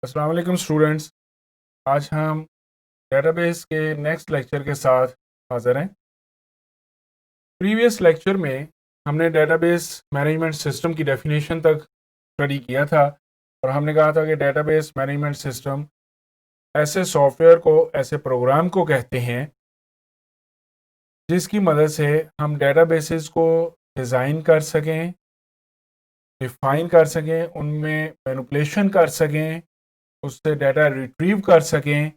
अस्सलाम वालेकुम स्टूडेंट्स। आज हम डेटाबेस के नेक्स्ट लेक्चर के साथ हाज़िर हैं। प्रीवियस लेक्चर में हमने डेटाबेस मैनेजमेंट सिस्टम की डेफिनेशन तक स्टडी किया था और हमने कहा था कि डेटाबेस मैनेजमेंट सिस्टम ऐसे सॉफ्टवेयर को, ऐसे प्रोग्राम को कहते हैं जिसकी मदद से हम डेटाबेसेस को डिज़ाइन कर सकें, डिफ़ाइन कर सकें, उनमें मैनिपुलेशन कर सकें, उससे डाटा रिट्रीव कर सकें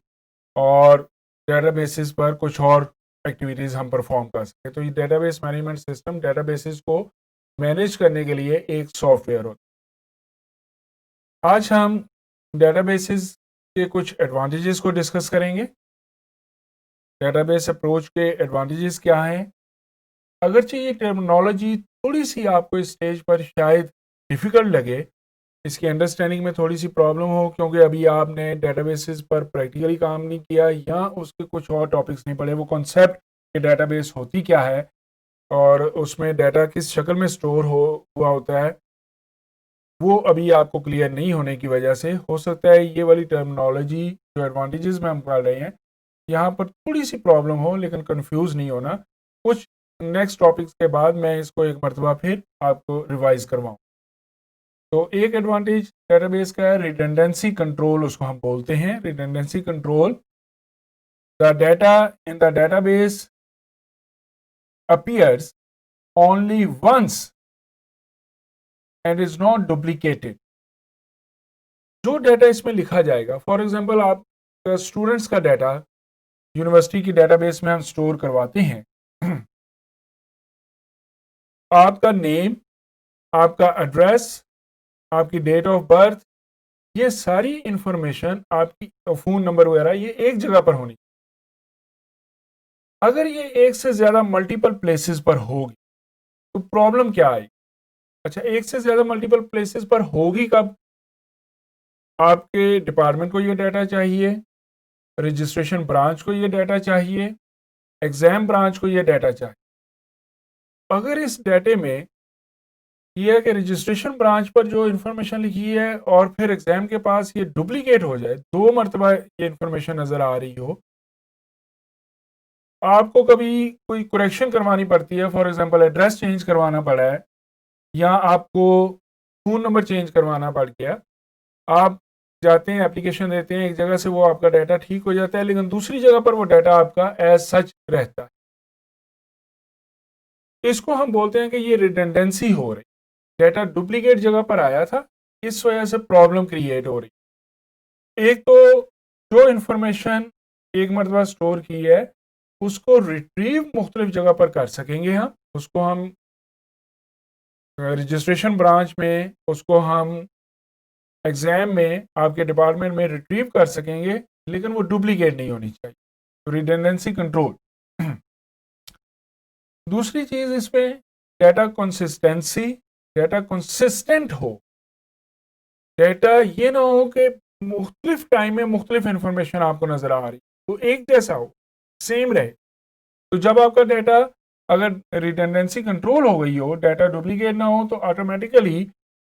और डेटाबेसेस पर कुछ और एक्टिविटीज़ हम परफॉर्म कर सकें। तो ये डेटाबेस मैनेजमेंट सिस्टम डेटाबेसेस को मैनेज करने के लिए एक सॉफ्टवेयर होता है। आज हम डेटाबेसेस के कुछ एडवांटेजेस को डिस्कस करेंगे। डेटाबेस अप्रोच के एडवांटेजेस क्या हैं? अगरचे ये टर्मिनोलॉजी थोड़ी सी आपको इस स्टेज पर शायद डिफ़िकल्ट लगे, इसकी अंडरस्टैंडिंग में थोड़ी सी प्रॉब्लम हो क्योंकि अभी आपने डेटाबेसेस पर प्रैक्टिकली काम नहीं किया या उसके कुछ और टॉपिक्स नहीं पढ़े, वो कॉन्सेप्ट कि डेटाबेस होती क्या है और उसमें डाटा किस शक्ल में स्टोर हुआ होता है, वो अभी आपको क्लियर नहीं होने की वजह से हो सकता है ये वाली टर्मिनोलॉजी जो एडवांटेजेस में हम पढ़ रहे हैं यहाँ पर थोड़ी सी प्रॉब्लम हो, लेकिन कंफ्यूज नहीं होना। कुछ नेक्स्ट टॉपिक्स के बाद मैं इसको एक मरतबा फिर आपको रिवाइज करवाऊँ। तो एक एडवांटेज डेटाबेस का है रिडंडेंसी कंट्रोल, उसको हम बोलते हैं redundancy control. The data in the database appears only once and is not duplicated. जो डाटा इसमें लिखा जाएगा, फॉर एग्जांपल आप स्टूडेंट्स का डाटा यूनिवर्सिटी की डेटाबेस में हम स्टोर करवाते हैं आपका नेम, आपका एड्रेस, आपकी डेट ऑफ बर्थ, ये सारी इंफॉर्मेशन, आपकी फ़ोन नंबर वगैरह, ये एक जगह पर होनी। अगर ये एक से ज़्यादा मल्टीपल प्लेसेस पर होगी तो प्रॉब्लम क्या आएगी? अच्छा, एक से ज़्यादा मल्टीपल प्लेसेस पर होगी कब? आपके डिपार्टमेंट को ये डाटा चाहिए, रजिस्ट्रेशन ब्रांच को ये डाटा चाहिए, एग्ज़ाम ब्रांच को ये डाटा चाहिए। अगर इस डाटे में ये है कि रजिस्ट्रेशन ब्रांच पर जो इन्फॉर्मेशन लिखी है और फिर एग्ज़ाम के पास ये डुप्लीकेट हो जाए, 2 मर्तबा ये इन्फॉर्मेशन नज़र आ रही हो, आपको कभी कोई करेक्शन करवानी पड़ती है, फॉर एग्ज़ाम्पल एड्रेस चेंज करवाना पड़ा है या आपको फ़ोन नंबर चेंज करवाना पड़ गया, आप जाते हैं, एप्लीकेशन देते हैं, एक जगह से वो आपका डाटा ठीक हो जाता है, लेकिन दूसरी जगह पर वो डाटा आपका एज़ सच रहता है। इसको हम बोलते हैं कि ये रिडंडेंसी हो रही, डाटा डुप्लीकेट जगह पर आया था, इस वजह से प्रॉब्लम क्रिएट हो रही। एक तो जो इन्फॉर्मेशन एक मरतबा स्टोर की है, उसको रिट्रीव मुख्तलिफ जगह पर कर सकेंगे हम, उसको हम रजिस्ट्रेशन ब्रांच में, उसको हम एग्ज़ाम में, आपके डिपार्टमेंट में रिट्रीव कर सकेंगे, लेकिन वो डुप्लीकेट नहीं होनी चाहिए। तो रिडंडेंसी कंट्रोल। दूसरी चीज़ इसमें डाटा कंसिस्टेंसी, डाटा कंसिस्टेंट हो, डाटा ये ना हो कि मुख्तलिफ टाइम में मुख्तलिफ इंफॉर्मेशन आपको नज़र आ रही, तो एक जैसा हो, सेम रहे। तो जब आपका डाटा अगर रिडंडेंसी कंट्रोल हो गई हो, डाटा डुप्लीकेट ना हो, तो ऑटोमेटिकली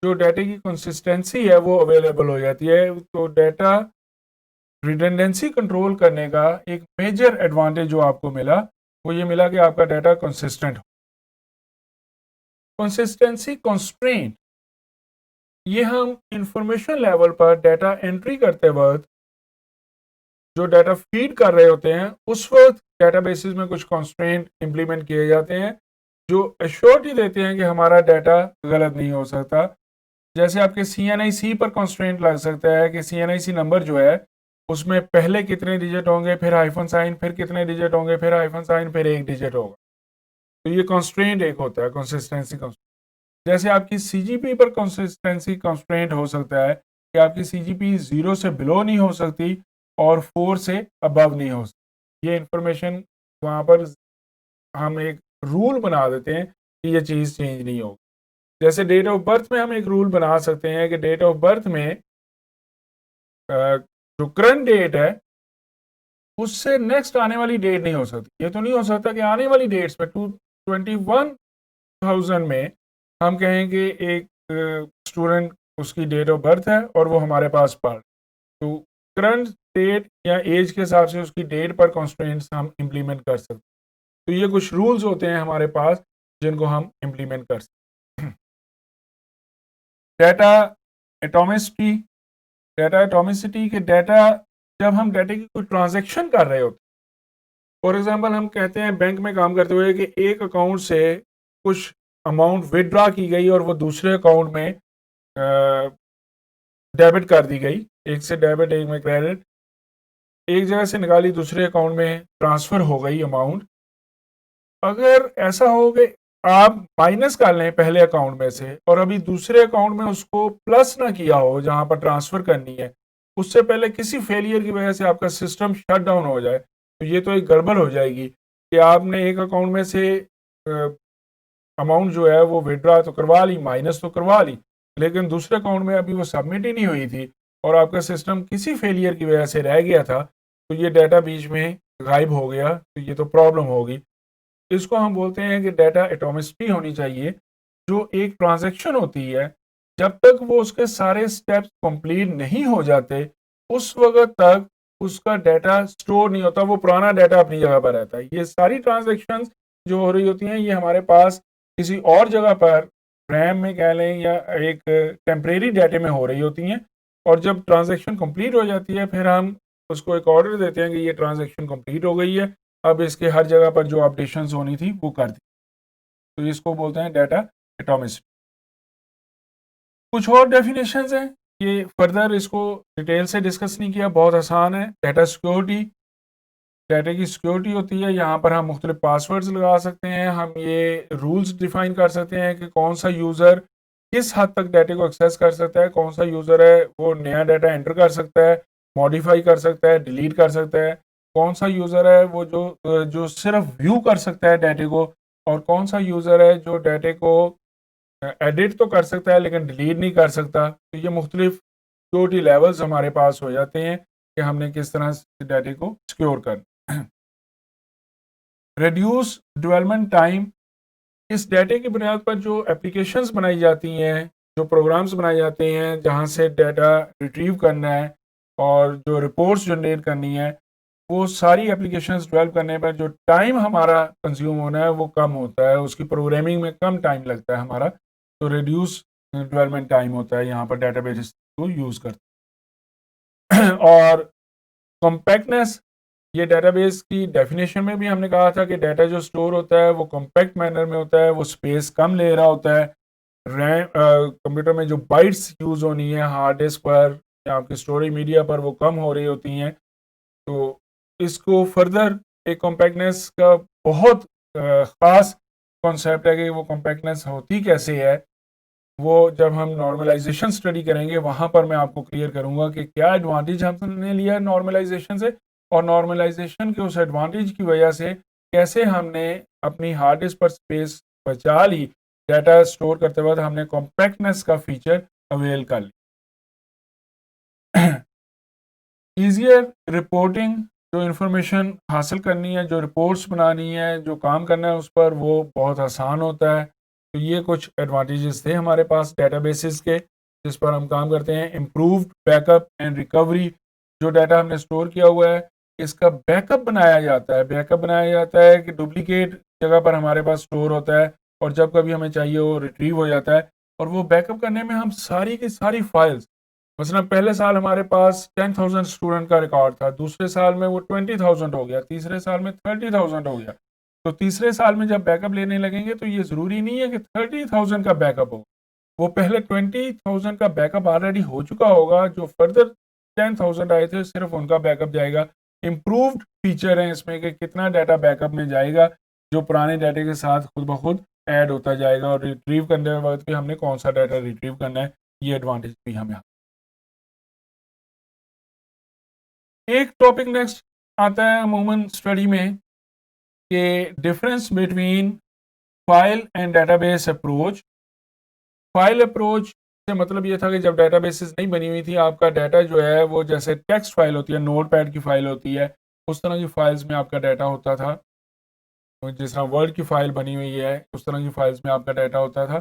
जो डाटे की कंसिस्टेंसी है वो अवेलेबल हो जाती है। तो डाटा रिडंडेंसी कंट्रोल करने का एक मेजर एडवांटेज जो आपको मिला, वो ये मिला कि आपका डाटा कंसिस्टेंट हो। कंसिस्टेंसी कंस्ट्रेंट, ये हम इंफॉर्मेशन लेवल पर डाटा एंट्री करते वक्त जो डाटा फीड कर रहे होते हैं, उस वक्त डेटाबेसेस में कुछ कंस्ट्रेंट इंप्लीमेंट किए जाते हैं जो एश्योरिटी देते हैं कि हमारा डाटा गलत नहीं हो सकता। जैसे आपके CNIC पर कंस्ट्रेंट लग सकता है कि CNIC नंबर जो है उसमें पहले कितने डिजिट होंगे, फिर हाइफन साइन, फिर कितने डिजिट होंगे, फिर हाइफन साइन, फिर एक डिजिट होगा। तो ये कंस्ट्रेंट एक होता है, कंसिस्टेंसी कंस्ट्रेंट। जैसे आपकी CGP पर कंसिस्टेंसी कंस्ट्रेंट हो सकता है कि आपकी CGP 0 से बिलो नहीं हो सकती और 4 से अबव नहीं हो सकती। ये इंफॉर्मेशन वहाँ पर हम एक रूल बना देते हैं कि ये चीज़ चेंज नहीं होगी। जैसे डेट ऑफ बर्थ में हम एक रूल बना सकते हैं कि डेट ऑफ बर्थ में जो करंट डेट है उससे नेक्स्ट आने वाली डेट नहीं हो सकती। ये तो नहीं हो सकता कि आने वाली डेट्स में 21,000 में हम कहें कि एक स्टूडेंट, उसकी डेट ऑफ बर्थ है और वो हमारे पास पढ़, तो करंट डेट या एज के हिसाब से उसकी डेट पर कॉन्स्ट्रेंट्स हम इम्प्लीमेंट कर सकते हैं। तो ये कुछ रूल्स होते हैं हमारे पास जिनको हम इम्प्लीमेंट कर सकते हैं। डाटा एटॉमिसिटी, डाटा एटॉमिसिटी के डाटा, जब हम डाटा की कोई ट्रांजैक्शन कर रहे होते हैं, फॉर एग्जांपल हम कहते हैं बैंक में काम करते हुए कि एक अकाउंट से कुछ अमाउंट विदड्रॉ की गई और वो दूसरे अकाउंट में डेबिट कर दी गई, एक से डेबिट एक में क्रेडिट, एक जगह से निकाली दूसरे अकाउंट में ट्रांसफ़र हो गई अमाउंट। अगर ऐसा हो कि आप माइनस कर लें पहले अकाउंट में से और अभी दूसरे अकाउंट में उसको प्लस ना किया हो जहाँ पर ट्रांसफ़र करनी है, उससे पहले किसी फेलियर की वजह से आपका सिस्टम शट डाउन हो जाए, तो ये तो एक गड़बड़ हो जाएगी कि आपने एक अकाउंट में से अमाउंट जो है वो विड्रॉ तो करवा ली, माइनस तो करवा ली, लेकिन दूसरे अकाउंट में अभी वो सबमिट ही नहीं हुई थी और आपका सिस्टम किसी फेलियर की वजह से रह गया था, तो ये डाटा बीच में गायब हो गया, तो ये तो प्रॉब्लम होगी। इसको हम बोलते हैं कि डाटा एटॉमिसिटी होनी चाहिए। जो एक ट्रांजैक्शन होती है, जब तक वो उसके सारे स्टेप्स कंप्लीट नहीं हो जाते, उस वक़्त तक उसका डाटा स्टोर नहीं होता, वो पुराना डाटा अपनी जगह पर रहता है। ये सारी ट्रांज़ैक्शंस जो हो रही होती हैं, ये हमारे पास किसी और जगह पर रैम में कह लें या एक टेम्परेरी डाटे में हो रही होती हैं, और जब ट्रांज़ैक्शन कंप्लीट हो जाती है, फिर हम उसको एक ऑर्डर देते हैं कि ये ट्रांज़ैक्शन कंप्लीट हो गई है, अब इसके हर जगह पर जो अपडेशंस होनी थी, वो कर दी। तो इसको बोलते हैं डाटा एटॉमिसिटी। कुछ और डेफिनेशंस हैं, ये फर्दर इसको डिटेल से डिस्कस नहीं किया, बहुत आसान है। डाटा सिक्योरिटी, डाटा की सिक्योरिटी होती है, यहाँ पर हम मुख्तलिफ पासवर्ड्स लगा सकते हैं, हम ये रूल्स डिफाइन कर सकते हैं कि कौन सा यूज़र किस हद तक डाटे को एक्सेस कर सकता है, कौन सा यूज़र है वो नया डाटा एंटर कर सकता है, मॉडिफाई कर सकता है, डिलीट कर सकता है, कौन सा यूज़र है वो जो सिर्फ व्यू कर सकता है डाटे को, और कौन सा यूज़र है जो डाटे को एडिट तो कर सकता है लेकिन डिलीट नहीं कर सकता। तो ये मुख्तलिफ सिक्योरिटी लेवल्स हमारे पास हो जाते हैं कि हमने किस तरह से डाटे को सिक्योर करना। रिड्यूस डेवलपमेंट टाइम, इस डाटे की बुनियाद पर जो एप्लीकेशंस बनाई जाती हैं, जो प्रोग्राम्स बनाए जाते हैं जहाँ से डाटा रिट्रीव करना है और जो रिपोर्ट्स जनरेट करनी है, वो सारी एप्लीकेशंस डेवलप करने पर जो टाइम हमारा कंज्यूम होना है वो कम होता है, उसकी प्रोग्रामिंग में कम टाइम लगता है हमारा, तो रिड्यूस डेवलपमेंट टाइम होता है यहाँ पर डाटाबेस को यूज़ करते हैं। और कॉम्पैक्टनेस, ये डाटाबेस की डेफिनेशन में भी हमने कहा था कि डाटा जो स्टोर होता है वो कॉम्पैक्ट मैनर में होता है, वो स्पेस कम ले रहा होता है। रैम कंप्यूटर में जो बाइट्स यूज़ होनी है हार्ड डिस्क पर या आपके स्टोरेज मीडिया पर, वो कम हो रही होती हैं। तो इसको फर्दर एक कॉम्पैक्टनेस का बहुत ख़ास कॉन्सेप्ट है कि वो कॉम्पैक्टनेस होती कैसे है, वो जब हम नॉर्मलाइजेशन स्टडी करेंगे वहाँ पर मैं आपको क्लियर करूँगा कि क्या एडवांटेज हमने लिया है नॉर्मलाइजेशन से, और नॉर्मलाइजेशन के उस एडवांटेज की वजह से कैसे हमने अपनी हार्ड डिस्क पर स्पेस बचा ली, डाटा स्टोर करते वक्त हमने कॉम्पैक्टनेस का फीचर अवेल कर लिया। ईजियर रिपोर्टिंग, जो इंफॉर्मेशन हासिल करनी है, जो रिपोर्ट्स बनानी है, जो काम करना है उस पर, वो बहुत आसान होता है। तो ये कुछ एडवांटेजेस थे हमारे पास डेटाबेसेस के जिस पर हम काम करते हैं। इम्प्रूव्ड बैकअप एंड रिकवरी, जो डाटा हमने स्टोर किया हुआ है इसका बैकअप बनाया जाता है। बैकअप बनाया जाता है कि डुप्लीकेट जगह पर हमारे पास स्टोर होता है और जब कभी हमें चाहिए वो रिट्रीव हो जाता है। और वो बैकअप करने में हम सारी की सारी फाइल्स, मसलन पहले साल हमारे पास 10,000 स्टूडेंट का रिकॉर्ड था, दूसरे साल में वो 20,000 हो गया, तीसरे साल में 30,000 हो गया। तो तीसरे साल में जब बैकअप लेने लगेंगे तो ये ज़रूरी नहीं है कि 30,000 का बैकअप हो, वो पहले 20,000 का बैकअप ऑलरेडी हो चुका होगा, जो फर्दर 10,000 आए थे सिर्फ उनका बैकअप जाएगा। इम्प्रूव्ड फीचर है इसमें कि कितना डाटा बैकअप में जाएगा, जो पुराने डाटे के साथ खुद ब खुद ऐड होता जाएगा, और रिट्रीव करने वक्त भी हमने कौन सा डाटा रिट्रीव करना है, ये एडवांटेज भी हमें। एक टॉपिक नेक्स्ट आता है अमूमन स्टडी में कि difference between file and database approach. File approach से मतलब ये था कि जब डेटाबेसेस नहीं बनी हुई थी, आपका डाटा जो है वो जैसे टेक्स्ट फाइल होती है, नोटपैड की फाइल होती है, उस तरह की फाइल्स में आपका डाटा होता था। तो जिस तरह वर्ड की फाइल बनी हुई है उस तरह की फाइल्स में आपका डाटा होता था।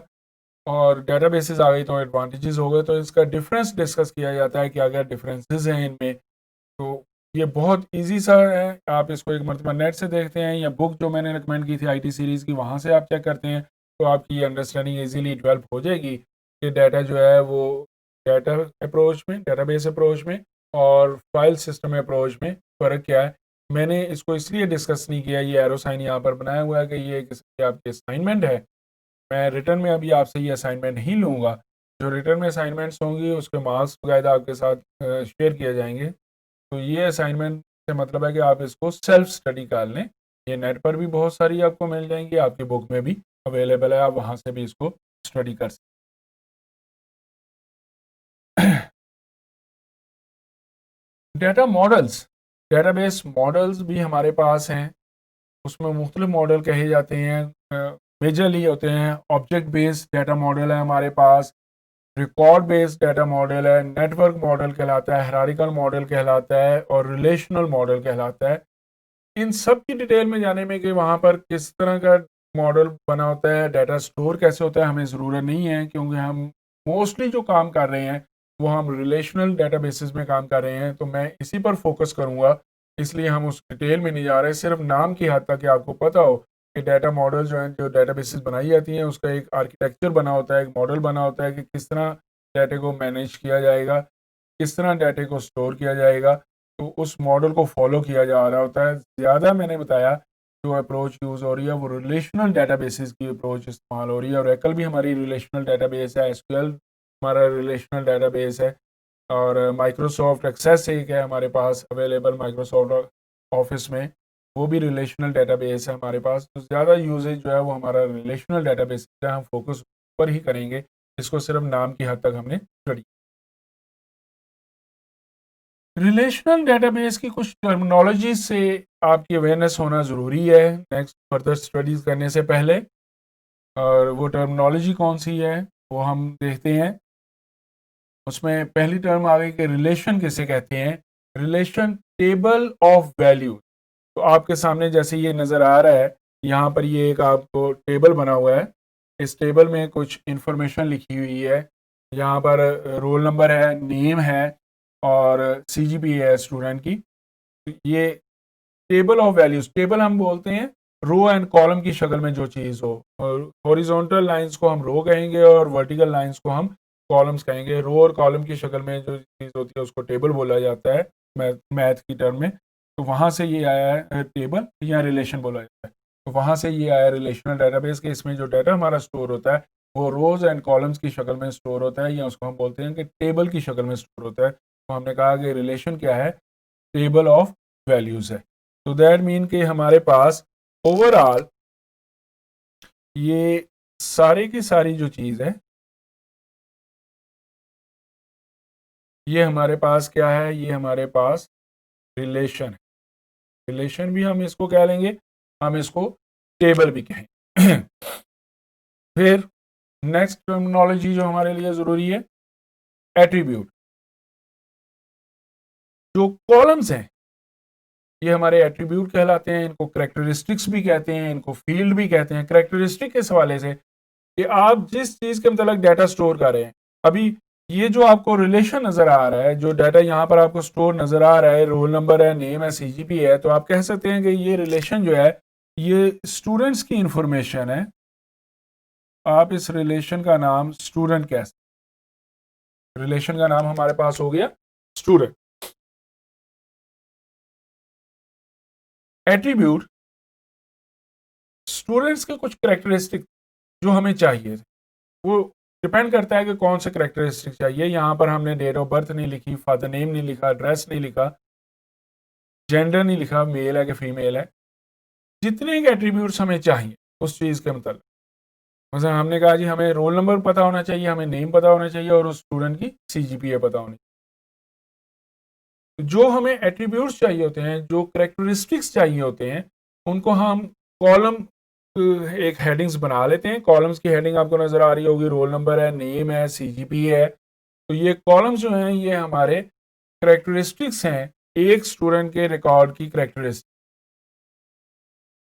और डेटाबेसेस आ गई तो एडवांटेजेस हो गए, तो इसका डिफरेंस डिस्कस किया जाता है कि अगर डिफरेंसेस हैं इनमें, तो ये बहुत इजी सा है। आप इसको एक मरतबा नेट से देखते हैं या बुक जो मैंने रिकमेंड की थी आईटी सीरीज़ की, वहाँ से आप चेक करते हैं, तो आपकी ये अंडरस्टैंडिंग इजीली डेवलप हो जाएगी कि डाटा जो है वो डाटा अप्रोच में, डेटाबेस अप्रोच में और फाइल सिस्टम अप्रोच में फ़र्क क्या है। मैंने इसको इसलिए डिस्कस नहीं किया, ये एरो साइन यहाँ पर बनाया हुआ है कि ये किसी आपकी असाइनमेंट है। मैं रिटर्न में अभी आपसे ये असाइनमेंट नहीं लूँगा। जो रिटर्न में असाइनमेंट्स होंगी उसके मार्क्स बाकायदा आपके साथ शेयर किए जाएँगे। तो ये असाइनमेंट से मतलब है कि आप इसको सेल्फ स्टडी कर लें। ये नेट पर भी बहुत सारी आपको मिल जाएँगी, आपकी बुक में भी अवेलेबल है, आप वहाँ से भी इसको स्टडी कर सकते हैं। डेटा मॉडल्स, डेटाबेस मॉडल्स भी हमारे पास हैं। उसमें मुख्तलिफ मॉडल कहे जाते हैं। मेजरली होते हैं ऑब्जेक्ट बेस्ड डाटा मॉडल है हमारे पास, रिकॉर्ड बेस्ड डाटा मॉडल है, नेटवर्क मॉडल कहलाता है, हायरार्किकल मॉडल कहलाता है और रिलेशनल मॉडल कहलाता है। इन सब की डिटेल में जाने में कि वहाँ पर किस तरह का मॉडल बना होता है, डाटा स्टोर कैसे होता है, हमें ज़रूरत नहीं है, क्योंकि हम मोस्टली जो काम कर रहे हैं वो हम रिलेशनल डेटाबेसेस में काम कर रहे हैं। तो मैं इसी पर फोकस करूँगा, इसलिए हम उस डिटेल में नहीं जा रहे। सिर्फ नाम की हद तक कि आपको पता हो कि डाटा मॉडल जो हैं, जो डेटाबेसेस बनाई जाती हैं, उसका एक आर्किटेक्चर बना होता है, एक मॉडल बना होता है कि किस तरह डाटे को मैनेज किया जाएगा, किस तरह डाटे को स्टोर किया जाएगा। तो उस मॉडल को फॉलो किया जा रहा होता है। ज़्यादा मैंने बताया जो अप्रोच यूज़ हो रही है वो रिलेशनल डेटाबेसेस की अप्रोच इस्तेमाल हो रही है। और एकल भी हमारी रिलेशनल डेटाबेस है, एसक्यूएल हमारा रिलेशनल डेटाबेस है और माइक्रोसॉफ्ट एक्सेस एक है हमारे पास अवेलेबल माइक्रोसॉफ्ट ऑफिस में, वो भी रिलेशनल डेटाबेस है हमारे पास। तो ज़्यादा यूजेज जो है वो हमारा रिलेशनल डेटाबेस का, हम फोकस पर ही करेंगे, इसको सिर्फ नाम की हद तक हमने स्टडी। रिलेशनल डेटाबेस की कुछ टर्मिनोलॉजी से आपकी अवेयरनेस होना ज़रूरी है नेक्स्ट फर्दर स्टडीज़ करने से पहले। और वो टर्मिनोलॉजी कौन सी है वो हम देखते हैं। उसमें पहली टर्म आ गई कि रिलेशन किसे कहते हैं। Relation table of value. तो आपके सामने जैसे ये नज़र आ रहा है, यहाँ पर ये एक आपको टेबल बना हुआ है। इस टेबल में कुछ इंफॉर्मेशन लिखी हुई है। यहाँ पर रोल नंबर है, नेम है और सीजीपीए है स्टूडेंट की। ये टेबल ऑफ वैल्यूज, टेबल हम बोलते हैं रो एंड कॉलम की शक्ल में जो चीज़ हो। और हॉरिजॉन्टल लाइंस को हम रो कहेंगे और वर्टिकल लाइंस को हम कॉलम्स कहेंगे। रो और कॉलम की शक्ल में जो चीज़ होती है उसको टेबल बोला जाता है मैथ की टर्म में। तो वहाँ से ये आया है टेबल या रिलेशन बोला जाता है। तो वहाँ से ये आया रिलेशनल डेटाबेस के, इसमें जो डाटा हमारा स्टोर होता है वो रोज एंड कॉलम्स की शक्ल में स्टोर होता है, या उसको हम बोलते हैं कि टेबल की शक्ल में स्टोर होता है। तो हमने कहा कि रिलेशन क्या है, टेबल ऑफ वैल्यूज है। तो दैट मीन कि हमारे पास ओवरऑल ये सारी की सारी जो चीज़ है, ये हमारे पास क्या है, ये हमारे पास रिलेशन है। रिलेशन भी हम इसको कह लेंगे, हम इसको टेबल भी कहें। फिर नेक्स्ट टर्मिनोलॉजी जो हमारे लिए ज़रूरी है, एट्रीब्यूट। जो कॉलम्स हैं ये हमारे एट्रीब्यूट कहलाते हैं, इनको करेक्टरिस्टिक्स भी कहते हैं, इनको फील्ड भी कहते हैं। करेक्टरिस्टिक इस हवाले से कि आप जिस चीज़ के मतलब डाटा स्टोर कर रहे हैं। अभी ये जो आपको रिलेशन नज़र आ रहा है, जो डाटा यहाँ पर आपको स्टोर नज़र आ रहा है, रोल नंबर है, नेम है, सीजीपी है, तो आप कह सकते हैं कि ये रिलेशन जो है ये स्टूडेंट्स की इंफॉर्मेशन है। आप इस रिलेशन का नाम स्टूडेंट कह सकते हैं। रिलेशन का नाम हमारे पास हो गया स्टूडेंट। एट्रीब्यूट स्टूडेंट्स के कुछ करेक्टरिस्टिक जो हमें चाहिए, वो डिपेंड करता है कि कौन से करेक्टरिस्टिक चाहिए। यहाँ पर हमने डेट ऑफ बर्थ नहीं लिखी, फादर नेम नहीं लिखा, एड्रेस नहीं लिखा, जेंडर नहीं लिखा, मेल है कि फीमेल है। जितने के एट्रीब्यूट्स हमें चाहिए उस चीज़ के मतलब, मतलब हमने कहा जी हमें रोल नंबर पता होना चाहिए, हमें नेम पता होना चाहिए और उस स्टूडेंट की सीजीपीए पता होनी चाहिए। जो हमें एट्रीब्यूट्स चाहिए होते हैं, जो करेक्टरिस्टिक्स चाहिए होते हैं, उनको हम कॉलम एक हेडिंग्स बना लेते हैं। कॉलम्स की हेडिंग आपको नज़र आ रही होगी, रोल नंबर है, नेम है, सीजीपीए है। तो ये कॉलम्स जो हैं ये हमारे करेक्टरिस्टिक्स हैं एक स्टूडेंट के रिकॉर्ड की करेक्टरिस्टिक।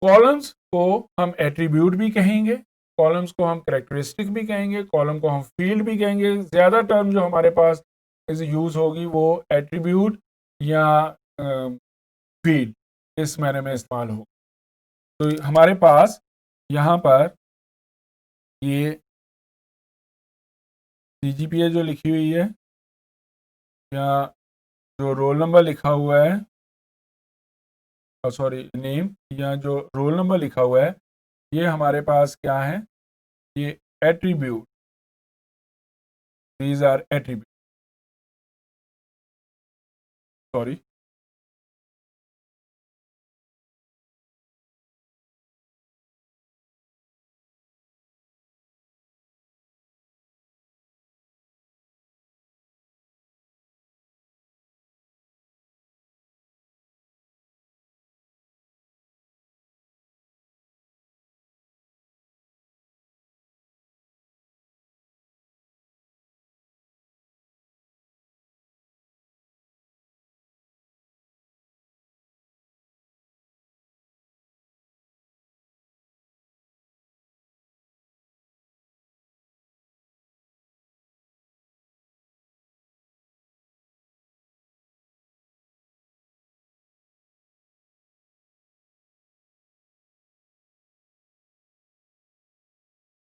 कॉलम्स को हम एट्रीब्यूट भी कहेंगे कॉलम्स को हम कैरेक्टरिस्टिक भी कहेंगे, कॉलम को हम फील्ड भी कहेंगे। ज़्यादा टर्म जो हमारे पास इस यूज़ होगी वो एट्रीब्यूट या फील्ड इस मैंने में इस्तेमाल हो। तो हमारे पास यहाँ पर ये CGPA जो लिखी हुई है या जो रोल नंबर लिखा हुआ है, सॉरी नेम, या जो रोल नंबर लिखा हुआ है, ये हमारे पास क्या है, ये attribute, these are attribute, sorry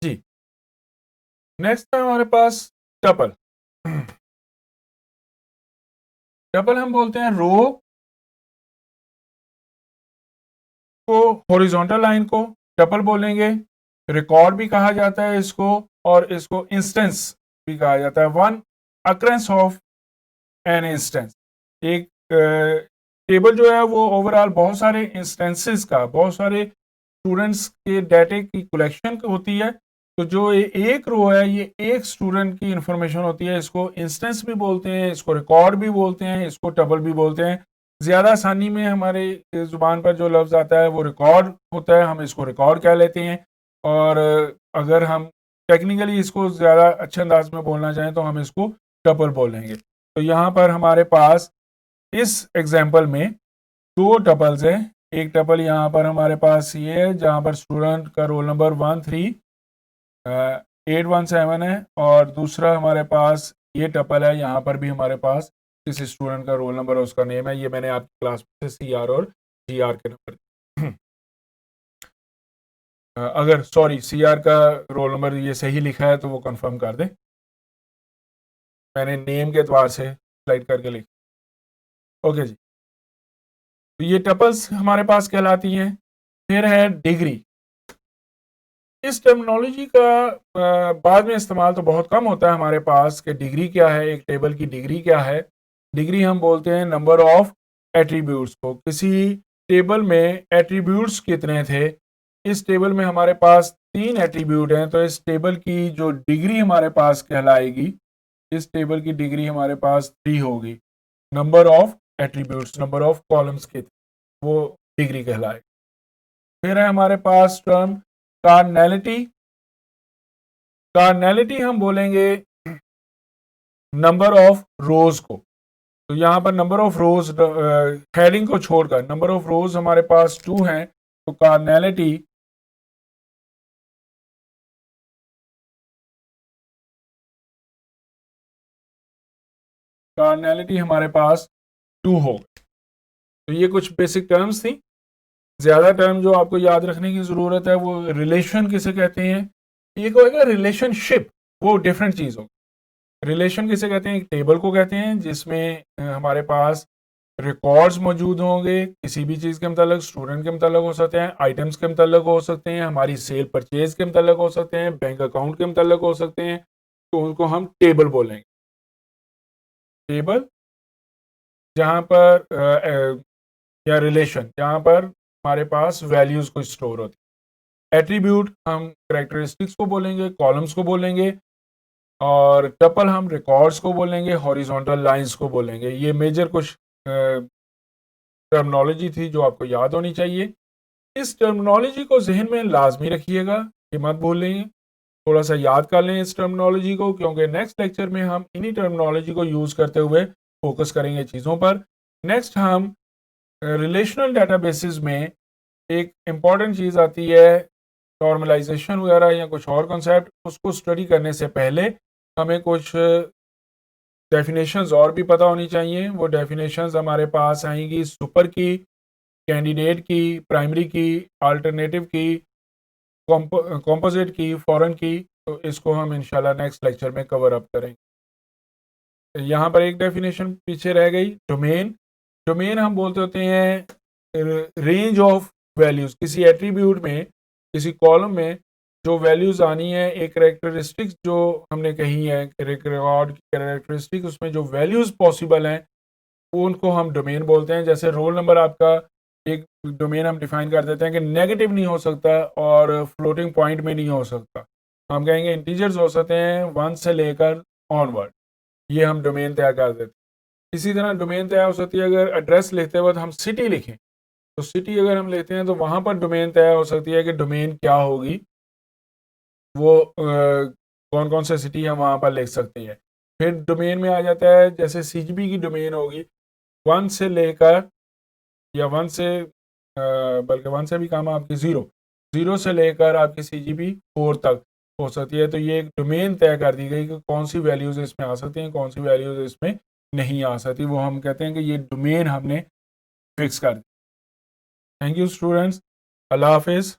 जी। नेक्स्ट है हमारे पास टपल। टपल हम बोलते हैं रो को, हॉरिजॉन्टल लाइन को टपल बोलेंगे। रिकॉर्ड भी कहा जाता है इसको, और इसको इंस्टेंस भी कहा जाता है। One occurrence of an instance, एक टेबल जो है वो ओवरऑल बहुत सारे इंस्टेंसेस का, बहुत सारे स्टूडेंट्स के डाटे की कलेक्शन होती है। तो जो एक रो है ये एक स्टूडेंट की इंफॉर्मेशन होती है। इसको इंस्टेंस भी बोलते हैं, इसको रिकॉर्ड भी बोलते हैं, इसको टबल भी बोलते हैं। ज़्यादा आसानी में हमारे ज़ुबान पर जो लफ्ज़ आता है वो रिकॉर्ड होता है, हम इसको रिकॉर्ड कह लेते हैं। और अगर हम टेक्निकली इसको ज़्यादा अच्छे अंदाज में बोलना चाहें तो हम इसको टपल बोलेंगे। तो यहाँ पर हमारे पास इस एग्जाम्पल में दो टपल्स हैं। एक टपल यहाँ पर हमारे पास ये है जहाँ पर स्टूडेंट का रोल नंबर 13817 है, और दूसरा हमारे पास ये टपल है, यहाँ पर भी हमारे पास किसी स्टूडेंट का रोल नंबर और उसका नेम है। ये मैंने आपकी क्लास में CR और GR के नंबर अगर सॉरी CR का रोल नंबर ये सही लिखा है तो वो कंफर्म कर दें, मैंने नेम के एतबार से स्लाइड करके लिखा। ओके जी, तो ये टपल्स हमारे पास कहलाती हैं। फिर है डिग्री। इस टर्मिनोलॉजी का बाद में इस्तेमाल तो बहुत कम होता है हमारे पास कि डिग्री क्या है, एक टेबल की डिग्री क्या है। डिग्री हम बोलते हैं नंबर ऑफ एट्रीब्यूट्स को। किसी टेबल में एट्रीब्यूट्स कितने थे, इस टेबल में हमारे पास 3 एट्रीब्यूट हैं, तो इस टेबल की जो डिग्री हमारे पास कहलाएगी, इस टेबल की डिग्री हमारे पास 3 होगी। Number of attributes, number of columns के, वो डिग्री कहलाएगी। फिर है हमारे पास टर्म कार्नैलिटी। कार्नैलिटी हम बोलेंगे नंबर ऑफ रोज को। तो यहाँ पर नंबर ऑफ रोज, हेडिंग को छोड़कर नंबर ऑफ रोज हमारे पास 2 हैं, तो कार्नैलिटी हमारे पास 2 हो। तो ये कुछ बेसिक टर्म्स थी। ज्यादा टर्म जो आपको याद रखने की जरूरत है वो रिलेशन किसे कहते हैं, एक होगा रिलेशनशिप, वो डिफरेंट चीज होगी। रिलेशन किसे कहते हैं, एक टेबल को कहते हैं जिसमें हमारे पास रिकॉर्ड्स मौजूद होंगे किसी भी चीज़ के मतलब, स्टूडेंट के मतलब हो सकते हैं, आइटम्स के मतलब हो सकते हैं, हमारी सेल परचेज के मतलब हो सकते हैं, बैंक अकाउंट के मतलब हो सकते हैं। तो उनको हम टेबल बोलेंगे। टेबल जहाँ पर या रिलेशन जहाँ पर हमारे पास वैल्यूज़ को स्टोर होती है। एट्रीब्यूट हम करेक्टरिस्टिक्स को बोलेंगे, कॉलम्स को बोलेंगे, और टपल हम रिकॉर्ड्स को बोलेंगे, हॉरिजॉन्टल लाइंस को बोलेंगे। ये मेजर कुछ टर्मिनोलॉजी थी जो आपको याद होनी चाहिए। इस टर्मिनोलॉजी को जहन में लाजमी रखिएगा, ये मत भूलें। थोड़ा सा याद कर लें इस टर्मिनोलॉजी को, क्योंकि नेक्स्ट लेक्चर में हम इन्हीं टर्मिनोलॉजी को यूज़ करते हुए फोकस करेंगे चीज़ों पर। नेक्स्ट हम रिलेशनल डेटाबेसेस में एक इम्पॉर्टेंट चीज़ आती है नॉर्मलाइजेशन वगैरह या कुछ और कॉन्सेप्ट, उसको स्टडी करने से पहले हमें कुछ डेफिनेशंस और भी पता होनी चाहिए। वो डेफिनेशंस हमारे पास आएंगी सुपर की, कैंडिडेट की, प्राइमरी की, अल्टरनेटिव की, कॉम्पोजिट की, फॉरेन की। तो इसको हम इंशाल्लाह नेक्स्ट लेक्चर में कवर अप करेंगे। यहाँ पर एक डेफिनेशन पीछे रह गई, डोमेन। डोमेन हम बोलते होते हैं रेंज ऑफ वैल्यूज, किसी एट्रीब्यूट में, किसी कॉलम में जो वैल्यूज आनी है, एक कैरेक्टरिस्टिक्स जो हमने कही है, रिकॉर्ड की कैरेक्टरिस्टिक, उसमें जो वैल्यूज पॉसिबल हैं उनको हम डोमेन बोलते हैं। जैसे रोल नंबर आपका एक डोमेन हम डिफाइन कर देते हैं कि नेगेटिव नहीं हो सकता और फ्लोटिंग पॉइंट में नहीं हो सकता, हम कहेंगे इंटीजर्स हो सकते हैं 1 से लेकर ऑनवर्ड, ये हम डोमेन तैयार कर देते हैं। इसी तरह डोमेन तैयार हो सकती है अगर एड्रेस लिखते वक्त हम सिटी लिखें, तो सिटी अगर हम लेते हैं तो वहाँ पर डोमेन तैयार हो सकती है कि डोमेन क्या होगी, वो कौन कौन से सिटी हम वहाँ पर लिख सकते हैं। फिर डोमेन में आ जाता है जैसे सीजीबी की डोमेन होगी 1 से लेकर, या 1 से बल्कि 1 से भी कम, आपकी 0 से लेकर आपकी सीजीबी 4 तक हो सकती है। तो ये एक डोमेन तय कर दी गई कि कौन सी वैल्यूज़ इसमें आ सकती हैं, कौन सी वैल्यूज़ इसमें नहीं आ सकती, वो हम कहते हैं कि ये डोमेन हमने फिक्स कर दी। थैंक यू स्टूडेंट्स, अल्लाह हाफिज़।